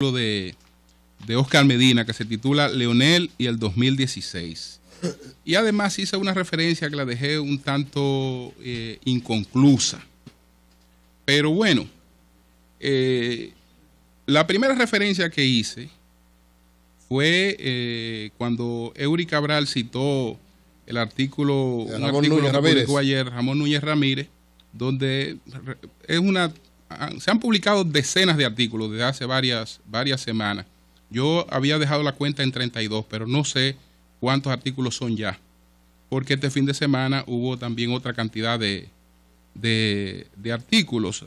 de Oscar Medina que se titula Leonel y el 2016. Y además hice una referencia que la dejé un tanto inconclusa. Pero bueno, la primera referencia que hice fue cuando Eury Cabral citó el artículo, un artículo que publicó ayer Ramón Núñez Ramírez, donde se han publicado decenas de artículos desde hace varias semanas. Yo había dejado la cuenta en 32, pero no sé cuántos artículos son ya, porque este fin de semana hubo también otra cantidad de artículos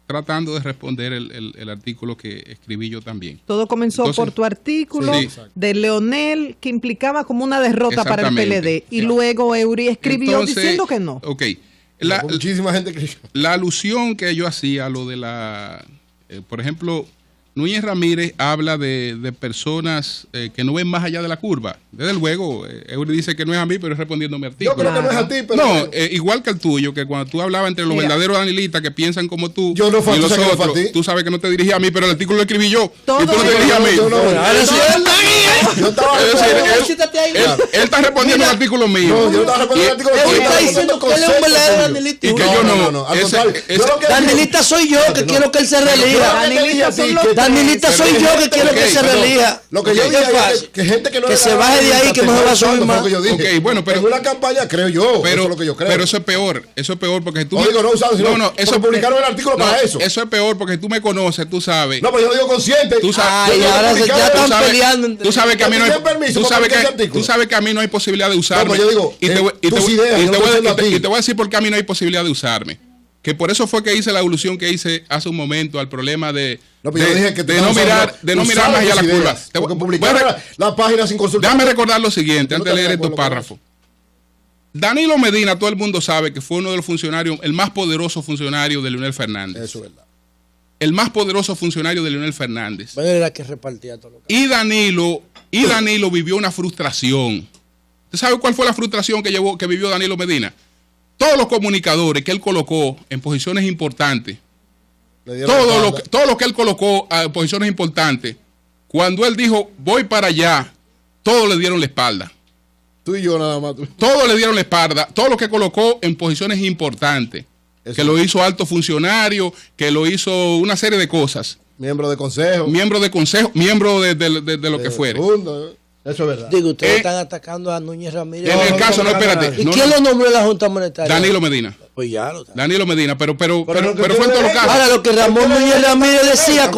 tratando de responder el artículo que escribí yo también. Todo comenzó por tu artículo de Leonel, que implicaba como una derrota para el PLD, y luego Eury escribió diciendo que no. Muchísima gente creyó. La alusión que yo hacía a lo de por ejemplo, Núñez Ramírez habla de personas que no ven más allá de la curva. Desde luego, Eury dice que no es a mí, pero es respondiendo a mi artículo. Yo creo que no es a ti, pero... No, igual que el tuyo, que cuando tú hablabas entre los verdaderos danilistas que piensan como tú, yo no y los otros, tú sabes que no te dirigía a mí, pero el artículo lo escribí yo. Y tú no te dirigías a mí. Él está respondiendo al artículo mío. No, yo estaba respondiendo al artículo mío. Él está diciendo que él es un verdadero danilista. Y que yo no. Danilista soy yo, que quiero que él se relija. Danilista soy yo, que quiero que se relija. Lo que yo dije es que gente que no se baje de ahí, que no se va a subir más. Okay, bueno, pero en una campaña, creo yo, pero, eso es lo que yo creo. Pero eso es peor porque tú eso publicaron el artículo para eso. Eso es peor porque tú me conoces, tú sabes. No, pero yo lo digo consciente. Tú sabes, ahora ya están peleando. Tú sabes que a mí no hay tú sabes que a mí no hay posibilidad de usarme. No, pero yo digo, y te voy a decir por qué a mí no hay posibilidad de usarme. Que por eso fue que hice la evolución que hice hace un momento al problema de no mirar más allá la curva. Porque publicaron la página sin consultar. Déjame recordar lo siguiente antes de leer estos párrafos. Danilo Medina, todo el mundo sabe que fue uno de los funcionarios, el más poderoso funcionario de Leonel Fernández. Eso es verdad. El más poderoso funcionario de Leonel Fernández. Bueno, era que repartía todo lo que... Y Danilo vivió una frustración. ¿Usted sabe cuál fue la frustración que vivió Danilo Medina? Todos los comunicadores que él colocó en posiciones importantes, todo lo que él colocó a posiciones importantes, cuando él dijo voy para allá, todos le dieron la espalda. Tú y yo nada más. Todos le dieron la espalda, todo lo que colocó en posiciones importantes, que lo hizo alto funcionario, que lo hizo una serie de cosas. Miembro de consejo, miembro de lo que fuere. Eso es verdad. Digo, ustedes están atacando a Núñez Ramírez. En el caso, no, espérate. ¿Y quién lo nombró en la Junta Monetaria? Danilo Medina. Pues ya lo está. Danilo Medina, pero fue en todos los casos. Ahora, lo que Ramón Núñez Ramírez decía,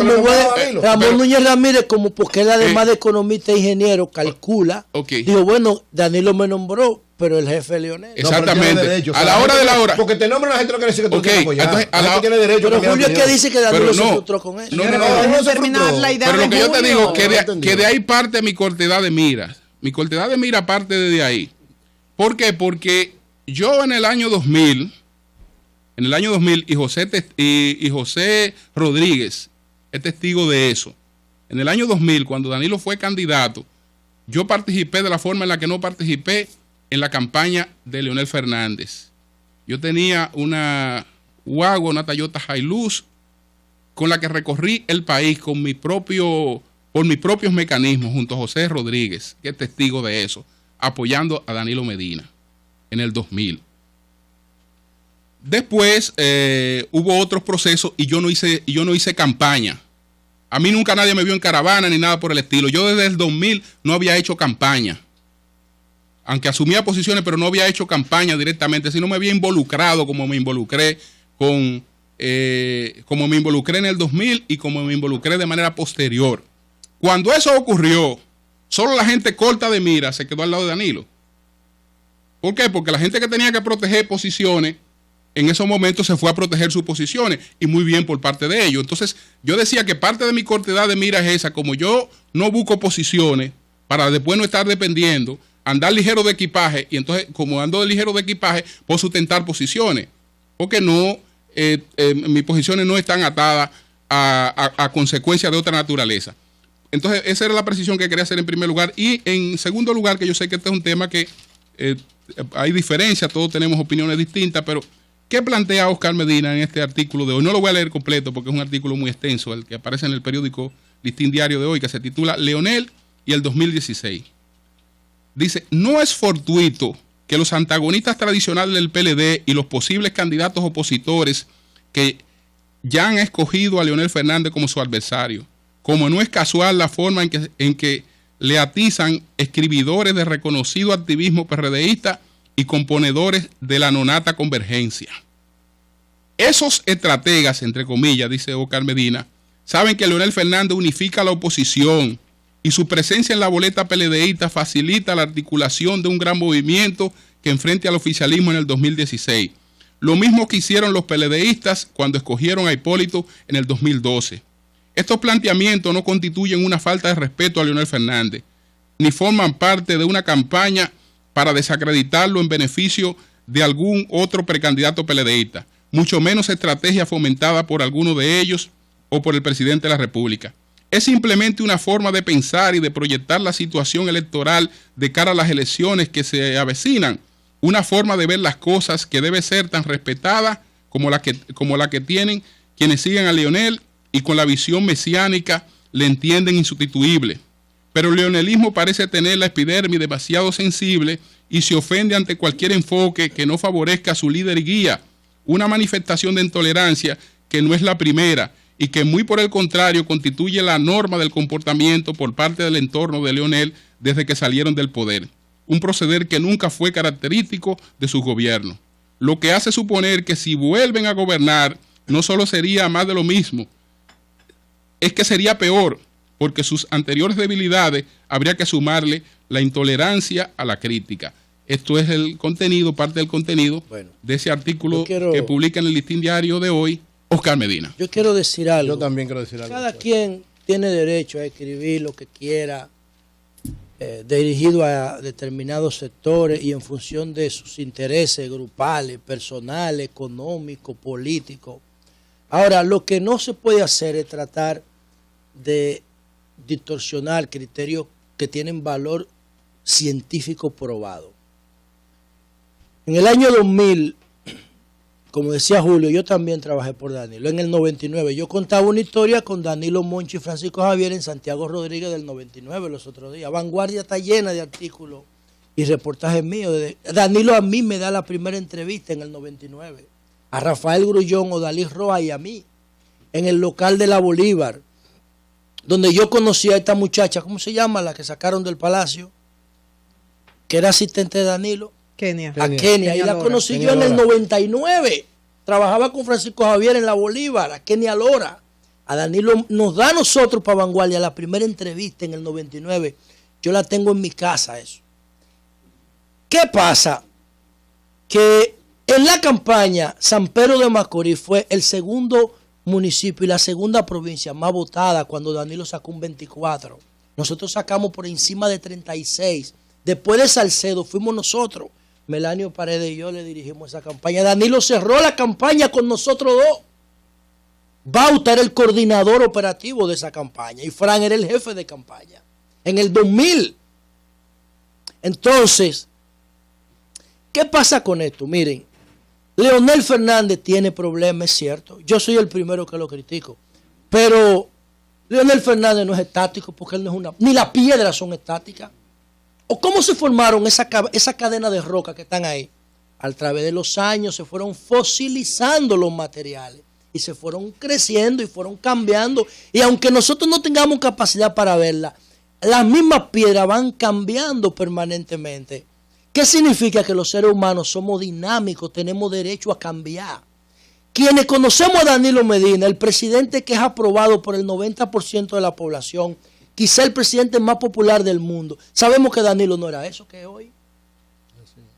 Ramón Núñez Ramírez, como porque él además de economista e ingeniero, calcula. Dijo, bueno, Danilo me nombró, pero el jefe Leonel. Exactamente. A la hora de la hora. Porque te nombran a la gente no quiere decir que tú tienes apoyado. Entonces, tiene derecho. Pero Julio es que dice que Danilo se frustró con eso. No pero lo que yo te digo, que de ahí parte mi cortedad de miras. Mi cortedad de mira parte de ahí. ¿Por qué? Porque yo en el año 2000, y José Rodríguez es testigo de eso. En el año 2000, cuando Danilo fue candidato, yo participé de la forma en la que no participé en la campaña de Leonel Fernández. Yo tenía una guagua, una Toyota Hilux, con la que recorrí el país por mis propios mecanismos, junto a José Rodríguez, que es testigo de eso, apoyando a Danilo Medina en el 2000. Después hubo otros procesos y yo no hice campaña. A mí nunca nadie me vio en caravana ni nada por el estilo. Yo desde el 2000 no había hecho campaña. Aunque asumía posiciones, pero no había hecho campaña directamente, sino me había involucrado como me involucré en el 2000 y como me involucré de manera posterior. Cuando eso ocurrió, solo la gente corta de mira se quedó al lado de Danilo. ¿Por qué? Porque la gente que tenía que proteger posiciones, en esos momentos se fue a proteger sus posiciones, y muy bien por parte de ellos. Entonces, yo decía que parte de mi cortedad de mira es esa, como yo no busco posiciones para después no estar dependiendo, andar ligero de equipaje, y entonces, como ando de ligero de equipaje, puedo sustentar posiciones, porque mis posiciones no están atadas a consecuencias de otra naturaleza. Entonces, esa era la precisión que quería hacer en primer lugar. Y en segundo lugar, que yo sé que este es un tema que hay diferencias, todos tenemos opiniones distintas, pero ¿qué plantea Oscar Medina en este artículo de hoy? No lo voy a leer completo porque es un artículo muy extenso, el que aparece en el periódico Listín Diario de hoy, que se titula Leonel y el 2016. Dice, no es fortuito que los antagonistas tradicionales del PLD y los posibles candidatos opositores que ya han escogido a Leonel Fernández como su adversario, como no es casual la forma en que le atizan escribidores de reconocido activismo PRDista y componedores de la nonata convergencia. Esos estrategas, entre comillas, dice Oscar Medina, saben que Leonel Fernández unifica a la oposición y su presencia en la boleta PLDista facilita la articulación de un gran movimiento que enfrente al oficialismo en el 2016. Lo mismo que hicieron los PLDistas cuando escogieron a Hipólito en el 2012. Estos planteamientos no constituyen una falta de respeto a Leonel Fernández, ni forman parte de una campaña para desacreditarlo en beneficio de algún otro precandidato PLDista, mucho menos estrategia fomentada por alguno de ellos o por el presidente de la República. Es simplemente una forma de pensar y de proyectar la situación electoral de cara a las elecciones que se avecinan, una forma de ver las cosas que debe ser tan respetada como la que tienen quienes siguen a Leonel y con la visión mesiánica le entienden insustituible. Pero el leonelismo parece tener la epidermis demasiado sensible y se ofende ante cualquier enfoque que no favorezca a su líder y guía, una manifestación de intolerancia que no es la primera y que muy por el contrario constituye la norma del comportamiento por parte del entorno de Leonel desde que salieron del poder, un proceder que nunca fue característico de su gobierno, lo que hace suponer que si vuelven a gobernar no solo sería más de lo mismo, es que sería peor, porque sus anteriores debilidades habría que sumarle la intolerancia a la crítica. Esto es el contenido, parte del contenido de ese artículo que publica en el Listín Diario de hoy, Oscar Medina. Yo quiero decir algo. Yo también quiero decir algo. Cada quien tiene derecho a escribir lo que quiera, dirigido a determinados sectores y en función de sus intereses grupales, personales, económicos, políticos. Ahora, lo que no se puede hacer es tratar de distorsionar criterios que tienen valor científico probado. En el año 2000, como decía Julio, yo también trabajé por Danilo. En el 99 yo contaba una historia con Danilo Monchi y Francisco Javier en Santiago Rodríguez del 99 los otros días. Vanguardia está llena de artículos y reportajes míos. Danilo a mí me da la primera entrevista en el 99. A Rafael Grullón, Odalí Roa y a mí, en el local de la Bolívar, donde yo conocí a esta muchacha, ¿cómo se llama? La que sacaron del Palacio, que era asistente de Danilo. Kenia. A Kenia. Y la conocí yo en el 99. Trabajaba con Francisco Javier en la Bolívar, a Kenia Lora. A Danilo nos da a nosotros para Vanguardia la primera entrevista en el 99. Yo la tengo en mi casa, eso. ¿Qué pasa? Que en la campaña, San Pedro de Macorís fue el segundo municipio y la segunda provincia más votada cuando Danilo sacó un 24. Nosotros sacamos por encima de 36. Después de Salcedo fuimos nosotros. Melanio Paredes y yo le dirigimos esa campaña. Danilo cerró la campaña con nosotros dos. Bauta era el coordinador operativo de esa campaña y Fran era el jefe de campaña. En el 2000. Entonces, ¿qué pasa con esto? Miren, Leonel Fernández tiene problemas, es cierto. Yo soy el primero que lo critico. Pero Leonel Fernández no es estático porque él no es una... Ni las piedras son estáticas. ¿O cómo se formaron esa cadena de roca que están ahí? A través de los años se fueron fosilizando los materiales y se fueron creciendo y fueron cambiando. Y aunque nosotros no tengamos capacidad para verla, las mismas piedras van cambiando permanentemente. ¿Qué significa? Que los seres humanos somos dinámicos, tenemos derecho a cambiar. Quienes conocemos a Danilo Medina, el presidente que es aprobado por el 90% de la población, quizá el presidente más popular del mundo, sabemos que Danilo no era eso que es hoy.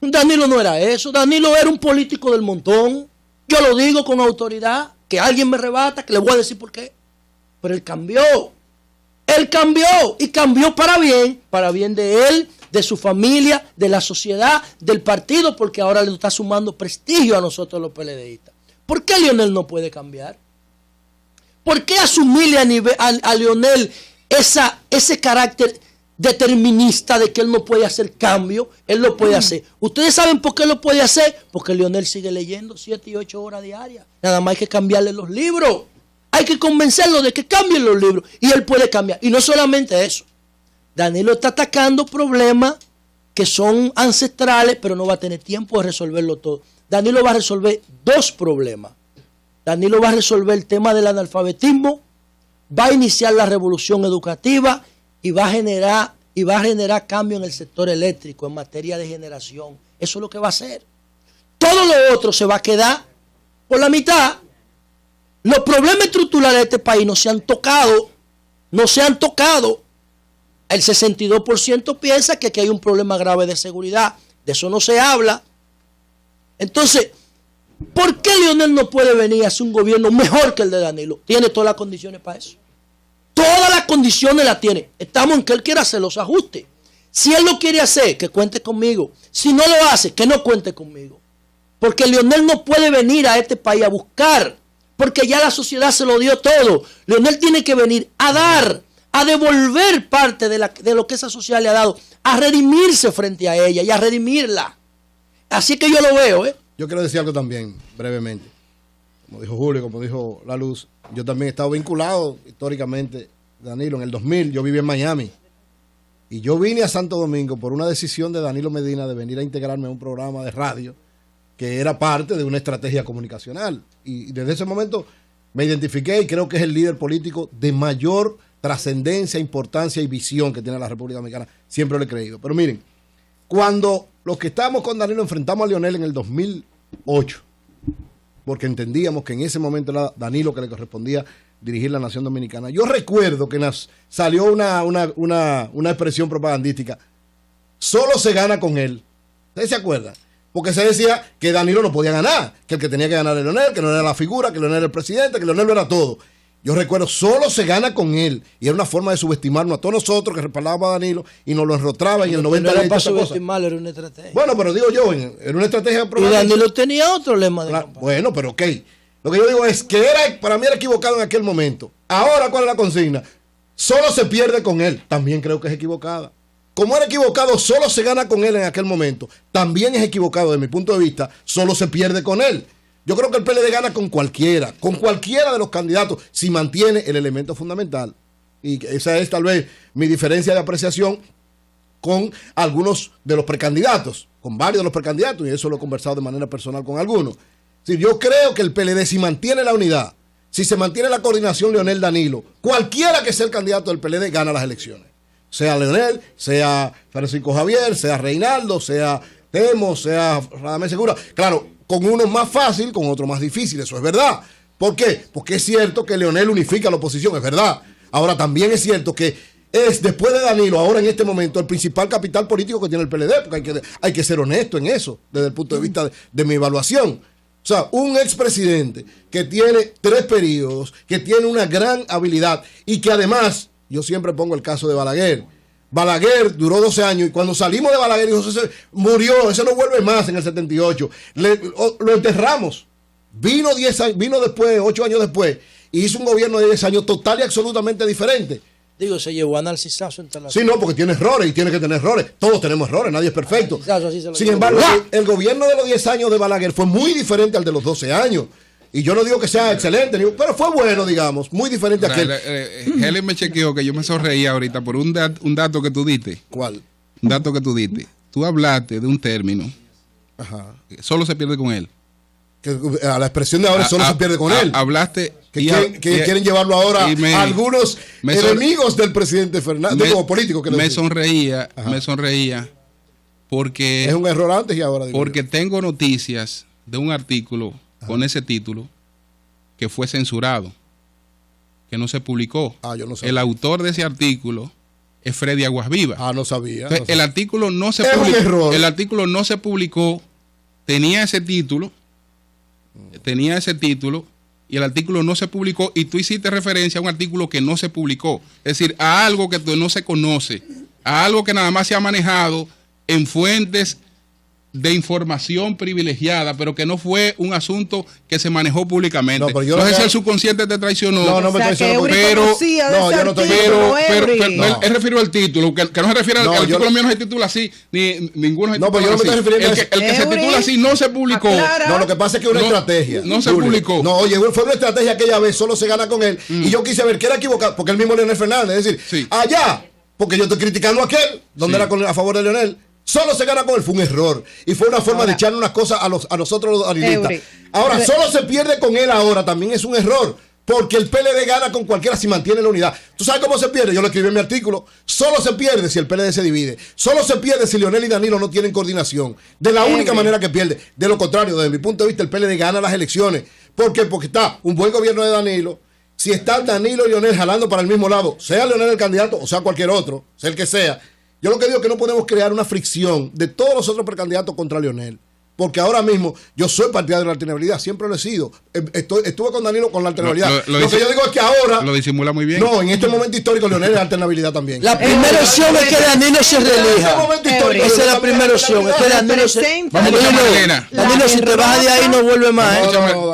Danilo no era eso, Danilo era un político del montón. Yo lo digo con autoridad, que alguien me rebata, que le voy a decir por qué. Pero él cambió y cambió para bien de él, de su familia, de la sociedad, del partido, porque ahora le está sumando prestigio a nosotros los PLDistas. ¿Por qué Leonel no puede cambiar? ¿Por qué asumirle a Leonel ese carácter determinista de que él no puede hacer cambio? Él lo puede hacer. ¿Ustedes saben por qué lo puede hacer? Porque Leonel sigue leyendo 7 y 8 horas diarias. Nada más hay que cambiarle los libros. Hay que convencerlo de que cambien los libros y él puede cambiar. Y no solamente eso. Danilo está atacando problemas que son ancestrales, pero no va a tener tiempo de resolverlo todo. Danilo va a resolver 2 problemas. Danilo va a resolver el tema del analfabetismo, va a iniciar la revolución educativa y va a generar cambio en el sector eléctrico, en materia de generación. Eso es lo que va a hacer. Todo lo otro se va a quedar por la mitad. Los problemas estructurales de este país no se han tocado. No se han tocado. El 62% piensa que aquí hay un problema grave de seguridad. De eso no se habla. Entonces, ¿por qué Leonel no puede venir a hacer un gobierno mejor que el de Danilo? Tiene todas las condiciones para eso. Todas las condiciones las tiene. Estamos en que él quiera hacer los ajustes. Si él lo quiere hacer, que cuente conmigo. Si no lo hace, que no cuente conmigo. Porque Leonel no puede venir a este país a buscar. Porque ya la sociedad se lo dio todo. Leonel tiene que venir a dar, a devolver parte de lo que esa sociedad le ha dado, a redimirse frente a ella y a redimirla. Así que yo lo veo, ¿eh? Yo quiero decir algo también, brevemente. Como dijo Julio, como dijo La Luz, yo también he estado vinculado históricamente, Danilo, en el 2000, yo viví en Miami. Y yo vine a Santo Domingo por una decisión de Danilo Medina de venir a integrarme a un programa de radio que era parte de una estrategia comunicacional. Y desde ese momento me identifiqué y creo que es el líder político de mayor trascendencia, importancia y visión que tiene la República Dominicana. Siempre lo he creído. Pero miren, cuando los que estábamos con Danilo enfrentamos a Leonel en el 2008, porque entendíamos que en ese momento era Danilo que le correspondía dirigir la nación dominicana. Yo recuerdo que salió una expresión propagandística: solo se gana con él. ¿Ustedes se acuerdan? Porque se decía que Danilo no podía ganar, que el que tenía que ganar era Leonel, que no era la figura, que Leonel era el presidente, que Leonel lo era todo. Yo recuerdo, solo se gana con él. Y era una forma de subestimarnos a todos nosotros que respaldábamos a Danilo y nos lo enrotraba en el 90%. No era para subestimarlo, era una estrategia. Bueno, pero digo yo, era una estrategia. Y Danilo tenía otro lema de campaña. Bueno, pero ok. Lo que yo digo es que para mí era equivocado en aquel momento. Ahora, ¿cuál es la consigna? Solo se pierde con él. También creo que es equivocada. Como era equivocado, solo se gana con él en aquel momento. También es equivocado, desde mi punto de vista, solo se pierde con él. Yo creo que el PLD gana con cualquiera de los candidatos, si mantiene el elemento fundamental. Y esa es tal vez mi diferencia de apreciación con algunos de los precandidatos, con varios de los precandidatos, y eso lo he conversado de manera personal con algunos. Si yo creo que el PLD, si mantiene la unidad, si se mantiene la coordinación Leonel-Danilo, cualquiera que sea el candidato del PLD gana las elecciones. Sea Leonel, sea Francisco Javier, sea Reinaldo, sea Temo, sea Radamés Segura. Claro, con uno más fácil, con otro más difícil, eso es verdad. ¿Por qué? Porque es cierto que Leonel unifica a la oposición, es verdad. Ahora también es cierto que es, después de Danilo, ahora en este momento, el principal capital político que tiene el PLD, porque hay que ser honesto en eso, desde el punto de vista de mi evaluación. O sea, un expresidente que tiene 3 periodos, que tiene una gran habilidad y que además, yo siempre pongo el caso de Balaguer. Balaguer duró 12 años y cuando salimos de Balaguer, murió, ese no vuelve más en el 78. Lo enterramos. Vino 8 años después, y hizo un gobierno de 10 años total y absolutamente diferente. Digo, se llevó a Narcisazo entre las... Sí, no, porque tiene errores y tiene que tener errores. Todos tenemos errores, nadie es perfecto. Sin embargo, el gobierno de los 10 años de Balaguer fue muy diferente al de los 12 años. Y yo no digo que sea excelente, pero fue bueno, digamos, muy diferente a aquel. Helen me chequeó que yo me sonreía ahorita por un dato que tú diste. ¿Cuál? Un dato que tú diste. Tú hablaste de un término. Ajá. Solo se pierde con él. Que a la expresión de ahora solo se pierde con él. Hablaste... Que quieren llevarlo ahora a algunos enemigos del presidente Fernández como político. Me sonreía porque... Es un error antes y ahora. Porque tengo noticias de un artículo con ese título que fue censurado, que no se publicó. Yo no sabía. El autor de ese artículo es Freddy Aguasviva. No sabía. Entonces, el artículo no se publicó. Un error. El artículo no se publicó, tenía ese título, y el artículo no se publicó, y tú hiciste referencia a un artículo que no se publicó. Es decir, a algo que no se conoce, a algo que nada más se ha manejado en fuentes de información privilegiada, pero que no fue un asunto que se manejó públicamente. No sé si el subconsciente te traicionó. No me traicionó. Pero yo no estoy él refirió al título, que no se refiere al artículo mío, no se titula así, ni ninguno se titula pero yo no me estoy refiriendo a eso. El que se titula así no se publicó. No, lo que pasa es que una estrategia. No se publicó. No, oye, fue una estrategia aquella vez, solo se gana con él. Y yo quise ver que era equivocado, porque el mismo Leonel Fernández, es decir, allá, porque yo estoy criticando a aquel, donde era a favor de Leonel. Solo se gana con él, fue un error. Y fue una forma de echarle unas cosas a nosotros los alinistas. Ahora, solo se pierde con él ahora, también es un error. Porque el PLD gana con cualquiera si mantiene la unidad. ¿Tú sabes cómo se pierde? Yo lo escribí en mi artículo. Solo se pierde si el PLD se divide. Solo se pierde si Leonel y Danilo no tienen coordinación. De la única manera que pierde. De lo contrario, desde mi punto de vista, el PLD gana las elecciones. ¿Por qué? Porque está un buen gobierno de Danilo. Si está Danilo y Leonel jalando para el mismo lado, sea Leonel el candidato o sea cualquier otro, sea el que sea, yo lo que digo es que no podemos crear una fricción de todos los otros precandidatos contra Leonel. Porque ahora mismo yo soy partidario de la alternabilidad, siempre lo he sido. Estuve con Danilo con la alternabilidad. Lo que yo digo es que ahora... Lo disimula muy bien. No, en este momento histórico Leonel es alternabilidad también. La primera opción es que Danilo se reelija. Esa es la primera opción, es que Danilo se... Danilo, si te vas de ahí no vuelve más.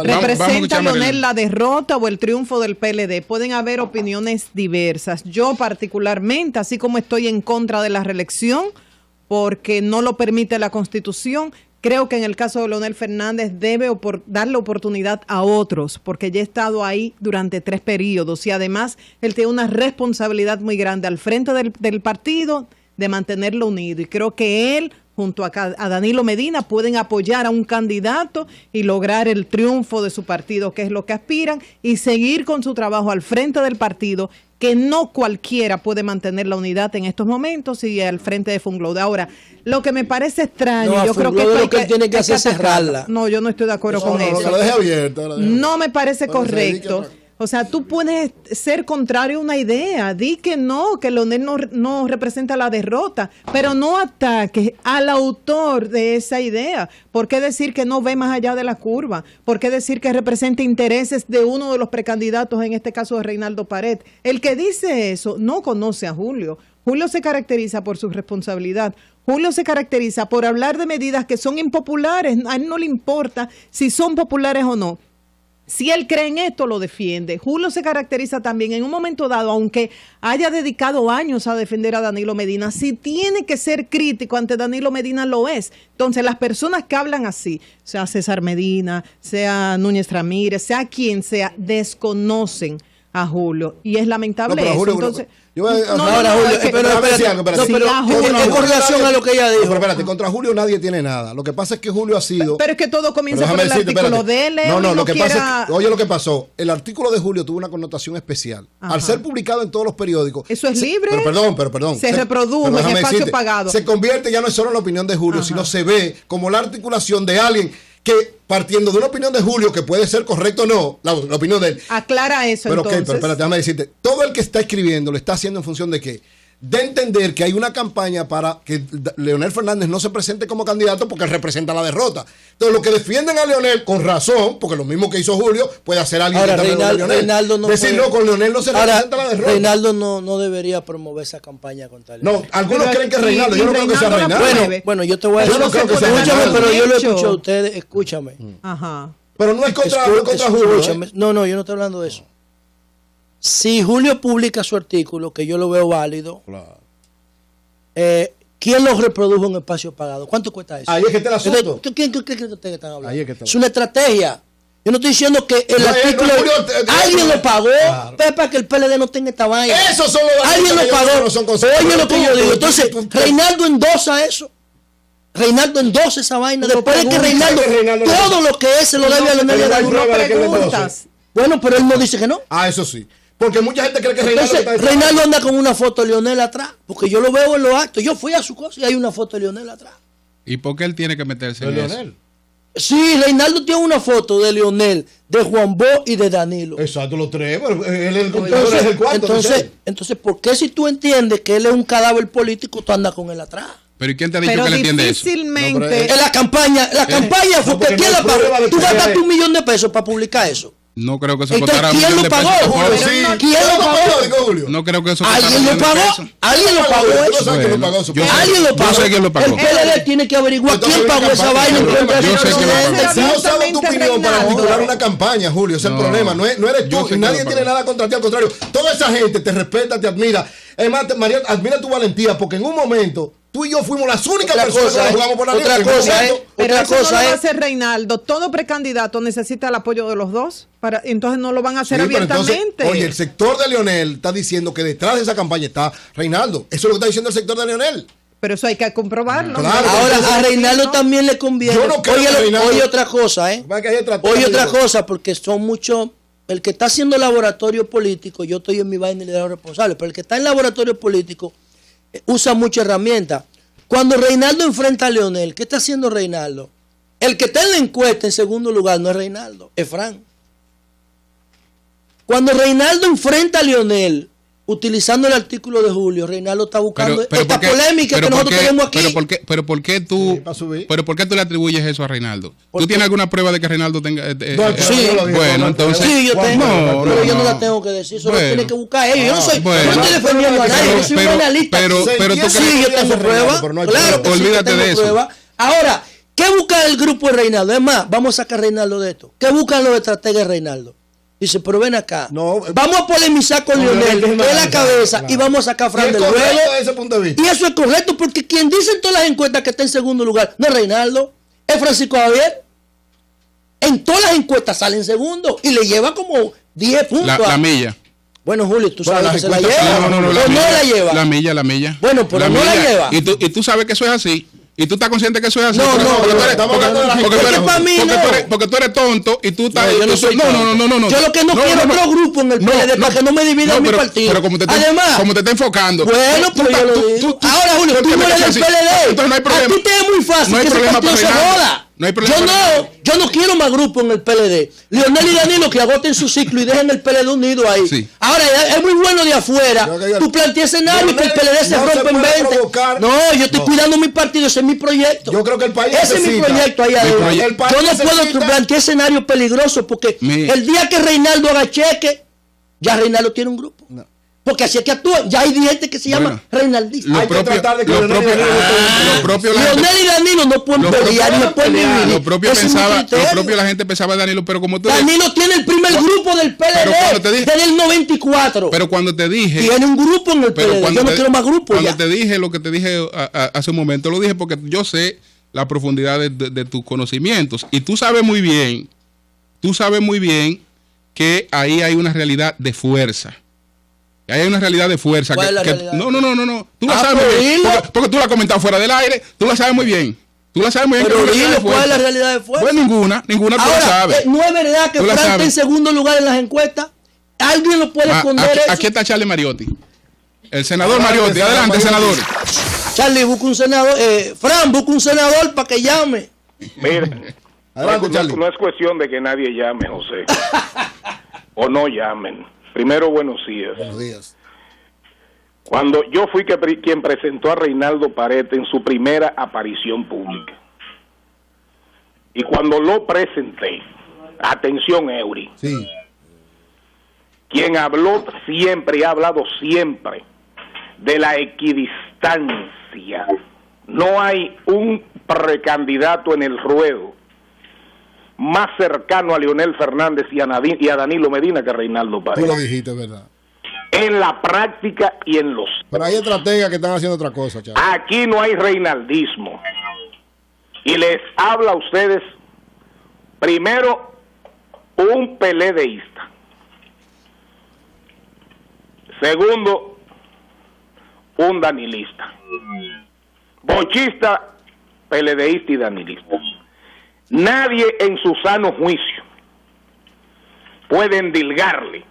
¿Representa Leonel la derrota o el triunfo del PLD? Pueden haber opiniones diversas. Yo particularmente, así como estoy en contra de la reelección, porque no lo permite la Constitución, creo que en el caso de Leonel Fernández debe darle oportunidad a otros, porque ya he estado ahí durante 3 periodos y además él tiene una responsabilidad muy grande al frente del partido de mantenerlo unido. Y creo que él, junto a Danilo Medina, pueden apoyar a un candidato y lograr el triunfo de su partido, que es lo que aspiran, y seguir con su trabajo al frente del partido, que no cualquiera puede mantener la unidad en estos momentos y al frente de Funglode. Ahora, lo que me parece extraño, yo creo que lo que él tiene que hacer es cerrarla. No, yo no estoy de acuerdo con eso. Que lo deje abierta. No me parece correcto. O sea, tú puedes ser contrario a una idea, di que no, que Leonel no representa la derrota, pero no ataques al autor de esa idea. ¿Por qué decir que no ve más allá de la curva? ¿Por qué decir que representa intereses de uno de los precandidatos, en este caso de Reinaldo Pared? El que dice eso no conoce a Julio. Julio se caracteriza por su responsabilidad. Julio se caracteriza por hablar de medidas que son impopulares. A él no le importa si son populares o no. Si él cree en esto, lo defiende. Julio se caracteriza también en un momento dado, aunque haya dedicado años a defender a Danilo Medina, si tiene que ser crítico ante Danilo Medina, lo es. Entonces, las personas que hablan así, sea César Medina, sea Núñez Ramírez, sea quien sea, desconocen a Julio. Y es lamentable eso. Julio, entonces... Julio, con relación a lo que ella dijo. Pero espérate, contra Julio nadie tiene nada. Lo que pasa es que Julio ha sido... Pero es que todo comienza por el artículo de él. Lo que pasa es que, oye lo que pasó, el artículo de Julio tuvo una connotación especial. Ajá. Al ser publicado en todos los periódicos... Eso es libre. Pero perdón. Se reprodujo en espacio pagado. Se convierte, ya no es solo en la opinión de Julio, sino se ve como la articulación de alguien que, partiendo de una opinión de Julio, que puede ser correcto o no, la opinión de él. Aclara eso, pero entonces. Pero espérate, déjame decirte, todo el que está escribiendo lo está haciendo en función de qué? De entender que hay una campaña para que Leonel Fernández no se presente como candidato porque él representa la derrota. Entonces, los que defienden a Leonel, con razón, porque lo mismo que hizo Julio, puede hacer alguien ahora, que está Leonel. Reinaldo no decir, no, con Leonel no se representa la derrota. Reinaldo no debería promover esa campaña contra Leonel. No, algunos creen que es Reinaldo, yo no creo que sea Reinaldo. Bueno, yo te voy a decir. Yo no creo que sea Reinaldo. Reinaldo. Pero yo lo escucho a ustedes, escúchame. Ajá. Pero no es contra Julio. No, yo no estoy hablando de eso. Si Julio publica su artículo, que yo lo veo válido, claro. ¿Quién lo reprodujo en espacio pagado? ¿Cuánto cuesta eso? Ahí es que está el asunto. ¿Quién cree que ustedes están hablando? Ahí es una estrategia. Yo no estoy diciendo que el artículo alguien lo pagó, claro, para que el PLD no tenga esta vaina. Esos son los alguien lo pagó. Oye lo que yo digo. Entonces, Reinaldo endosa eso. Reinaldo endosa esa vaina. Después de que Reinaldo todo lo que es se lo debe a Leonel. Bueno, pero él no dice que no. Eso sí. Porque mucha gente cree que Reinaldo anda con una foto de Leonel atrás. Porque yo lo veo en los actos. Yo fui a su cosa y hay una foto de Leonel atrás. ¿Y por qué él tiene que meterse en eso? Sí, Reinaldo tiene una foto de Leonel, de Juan Bo y de Danilo. Exacto, los tres. Él es el cuarto. Entonces, ¿por qué si tú entiendes que él es un cadáver político, tú andas con él atrás? ¿Pero y quién te ha dicho que le entiende eso? Difícilmente. En la campaña fue que ¿quién la pagó? Tú gastaste $1 millón para publicar eso. No creo que eso Entonces, costara ¿quién $1 lo millón de pagó, pesos. Julio? Sí, ¿Quién lo pagó? digo, Julio? No creo que eso costara ¿Alguien $1 lo millón de pagó? pesos. ¿Alguien lo pagó Tú eso? sabes quién lo pagó, Yo supongo. sé- ¿Alguien lo yo pagó? sé quién lo pagó. El PLD tiene que averiguar Entonces, quién pagó esa campaña. vaina en contra Yo del sé quién lo pagó. presidente. No sabes tu opinión para Reinaldo. titular una campaña, Julio. Ese es el No. problema. No eres Yo tú. sé Y que nadie lo tiene pagó. nada contra ti. Al contrario, toda esa gente te respeta, te admira. Es más, María, admira tu valentía porque en un momento tú y yo fuimos las únicas Otra personas cosa, que jugamos por la otra liga. cosa, Pero Otra eso no cosa lo va a es- hacer Reinaldo. Todo precandidato necesita el apoyo de los dos. Entonces no lo van a hacer Sí, pero entonces, abiertamente. oye, el sector de Leonel está diciendo que detrás de esa campaña está Reinaldo. Eso es lo que está diciendo el sector de Leonel. Pero eso hay que comprobarlo. Claro. Ahora Entonces, a Reinaldo ¿no? también le conviene. Yo no creo Oye, que Reinaldo- oye otra cosa, Va que hay otra- Oye otra cosa, porque son muchos. El que está haciendo laboratorio político, yo estoy en mi vaina y le doy responsable, pero el que está en laboratorio político usa muchas herramientas. Cuando Reinaldo enfrenta a Leonel, ¿qué está haciendo Reinaldo? El que está en la encuesta en segundo lugar no es Reinaldo, es Fran. Cuando Reinaldo enfrenta a Leonel, utilizando el artículo de Julio, Reinaldo está buscando esta ¿por qué- polémica pero que por nosotros qué- tenemos aquí. pero ¿por qué tú, Sí, para subir. pero por qué tú le atribuyes eso a Reinaldo? ¿Por ¿Tú qué? tienes alguna prueba de que Reinaldo tenga? Sí. Bueno, entonces. Sí, yo tengo, No, pero yo no no. la tengo que decir, eso lo Bueno. tienen que buscar ellos. Yo no soy, Bueno. yo no estoy defendiendo a nadie, yo soy un analista. pero tú Se crees- entiende Sí, yo que tengo hace pruebas. Reinaldo, pero no hay Claro prueba. que sí, yo Olvídate tengo de eso. pruebas. Ahora, ¿qué busca el grupo de Reinaldo? Es más, vamos a sacar a Reinaldo de esto. ¿Qué buscan los estrategas de Reinaldo? Dice, pero ven acá. No, vamos a polemizar con no, Leonel, Leonel que es la cabeza, claro. y vamos a sacar a Y Fran es del correcto juego. desde ese punto de vista. Y eso es correcto, porque quien dice en todas las encuestas que está en segundo lugar no es Reinaldo, es Francisco Javier. En todas las encuestas sale en segundo y le lleva como 10 puntos. La milla. Bueno, Julio, tú Bueno, sabes las que se la encuestas- lleva. No, ¿O la no milla. la lleva? La milla. Bueno, pero no la milla. lleva. Y tú sabes que eso es así. Y tú estás consciente que eso es así. No, porque no, porque no, tú eres- estamos hablando de las porque tú encuestas. eres- Es que para mí porque no. tú eres- porque tú eres tonto y tú estás. No, yo no soy tonto. No. Yo lo que no quiero es otro grupo en el PLD para que no me dividan mi partido. Pero como te Además, como te está enfocando. bueno, tú- pero tú- yo lo tú- digo. tú- Ahora, Julio, tú no eres del así. PLD. Entonces no hay problema. A ti te es muy fácil No hay que ese problema partido se para Reinaldo. joda. No hay problema para Yo no quiero más grupo en el PLD. Leonel y Danilo que agoten su ciclo y dejen el PLD unido ahí. Sí. Ahora, es muy bueno de afuera. Yo que digo, Tú planteas escenario y que el Leonel PLD se no se rompe en puede 20. provocar. No, yo estoy cuidando mi partido, ese es mi proyecto. Yo creo que el país Ese es mi necesita- proyecto ahí adentro. El país Yo no puedo necesita- plantear escenarios peligrosos porque Mira. el día que Reinaldo haga cheque, ya Reinaldo tiene un grupo. Porque así es que actúan. Ya hay gente que se llama Bueno, Reinaldista. Hay que tratar de que Leonel y Danilo lo propio la gente- Leonel y Danilo no pueden Lo pelear ni propio- se pueden dividir. Lo propio Ese es mi pensaba, criterio. lo propio la gente pensaba de Danilo, pero como tú eres- Danilo tiene el primer grupo del Pero cuando te PLD dije- desde el 94. pero cuando te dije, Tiene un grupo en el pero PLD. Yo no quiero más grupos cuando ya. te dije lo que te dije hace un momento, lo dije porque yo sé la profundidad de tus conocimientos y tú sabes muy bien que ahí hay una realidad de fuerza. Ahí hay una realidad de fuerza. ¿Cuál que, es la que- realidad? no. Tú la Ah, sabes muy pero bien. dilo. Porque tú la has comentado fuera del aire. Tú la sabes muy bien. Tú la sabes muy bien. Pero que hay una dilo, realidad de ¿cuál es la fuerza. realidad de fuerza? Pues ninguna tú la Ahora, sabes. no es verdad que Tú la Frank está en sabes. segundo lugar en las encuestas. ¿Alguien lo puede esconder eso? Aquí está Charlie Mariotti. El senador Adelante, Mariotti. senador Adelante, Mariotti. senador. Charlie, busca un senador. Fran, busca un senador para que llame. Mire, Adelante, Charlie. no es cuestión de que nadie llame, José. O no llamen. Primero, buenos días. Buenos días. Cuando yo fui quien presentó a Reinaldo Paredes en su primera aparición pública. Y cuando lo presenté, atención, Eury, Sí. quien habló siempre y ha hablado siempre de la equidistancia. No hay un precandidato en el ruedo más cercano a Leonel Fernández y a Danilo Medina que Reinaldo Tú Paredes. lo dijiste, ¿verdad? En la práctica y en los... Pero hay estrategas que están haciendo otra cosa, chaval. Aquí no hay reinaldismo. Y les habla a ustedes, primero, un PLDista. Segundo, un danilista. Bochista, PLDista y danilista. Nadie en su sano juicio puede endilgarle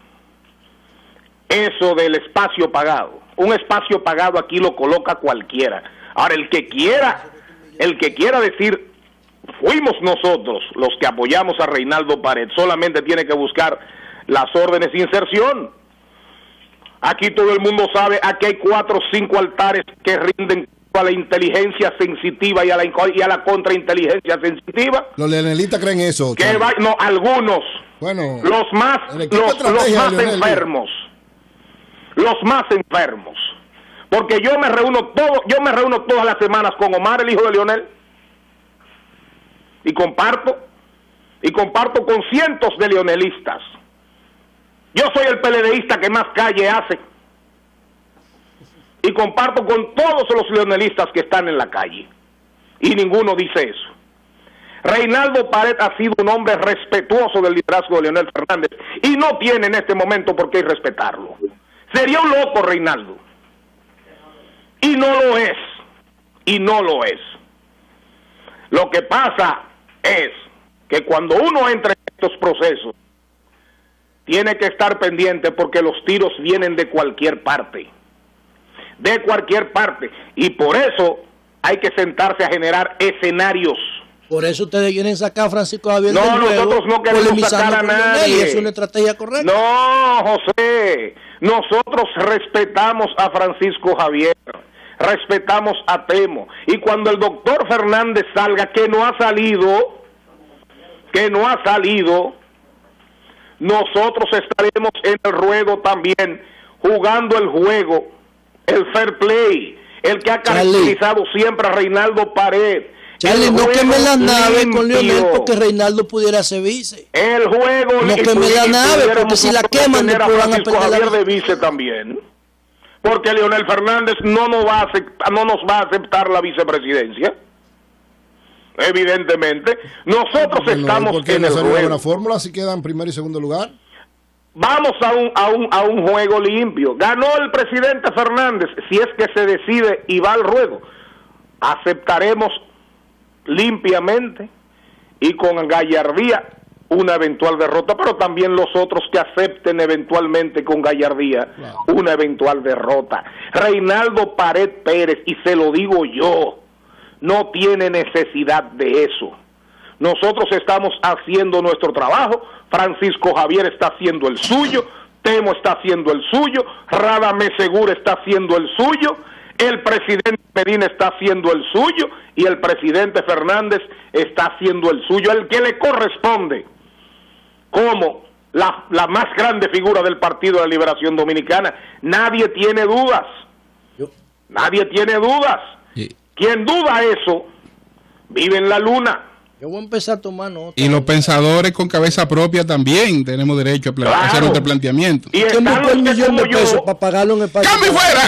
eso del espacio pagado. Un espacio pagado aquí lo coloca cualquiera. Ahora, el que quiera decir, fuimos nosotros los que apoyamos a Reinaldo Paredes, solamente tiene que buscar las órdenes de inserción. Aquí todo el mundo sabe, aquí hay 4 o 5 altares que rinden a la inteligencia sensitiva y a la contrainteligencia sensitiva. Los leonelistas creen eso, Que Charlie. no, algunos Bueno, los más el equipo de estrategia de Lionel, enfermos. Los más enfermos. Porque yo me reúno todas las semanas con Omar, el hijo de Lionel, y comparto con cientos de leonelistas. Yo soy el PLDista que más calle hace, y comparto con todos los leonelistas que están en la calle, y ninguno dice eso. Reinaldo Pared ha sido un hombre respetuoso del liderazgo de Leonel Fernández, y no tiene en este momento por qué respetarlo. Sería un loco Reinaldo, y no lo es, Lo que pasa es que cuando uno entra en estos procesos, tiene que estar pendiente porque los tiros vienen de cualquier parte, y por eso hay que sentarse a generar escenarios. Por eso ustedes quieren sacar a Francisco Javier No, del juego, nosotros no queremos sacar a polemizando con Lionel, nadie. y es una estrategia correcta. No, José, nosotros respetamos a Francisco Javier, respetamos a Temo, y cuando el doctor Fernández salga, que no ha salido, nosotros estaremos en el ruedo también, jugando el juego, el fair play, el que ha caracterizado siempre a Reinaldo Pared. Charlie, no queme la nave con Lionel porque Reinaldo pudiera ser vice. El juego no queme la nave porque si la queman después van a perder Javier de vice también, porque Leonel Fernández no nos va a aceptar la vicepresidencia. Evidentemente, nosotros estamos en el juego. Una fórmula si quedan primero y segundo lugar. Vamos a un juego limpio. Ganó el presidente Fernández. Si es que se decide y va al ruedo, aceptaremos limpiamente y con gallardía una eventual derrota, pero también los otros que acepten eventualmente con gallardía una eventual derrota. Reinaldo Pared Pérez, y se lo digo yo, no tiene necesidad de eso. Nosotros estamos haciendo nuestro trabajo, Francisco Javier está haciendo el suyo, Temo está haciendo el suyo, Radamés Segura está haciendo el suyo, el presidente Medina está haciendo el suyo y el presidente Fernández está haciendo el suyo, el que le corresponde como la más grande figura del Partido de la Liberación Dominicana. Nadie tiene dudas. Sí. Quien duda eso, vive en la luna. Yo voy a empezar a tomar nota. Y los pensadores con cabeza propia también tenemos derecho a hacer otro planteamiento. Y ¿Quién están buscó los el que millón como de pesos yo, para pagarlo en el país? ¡Cambio fuera!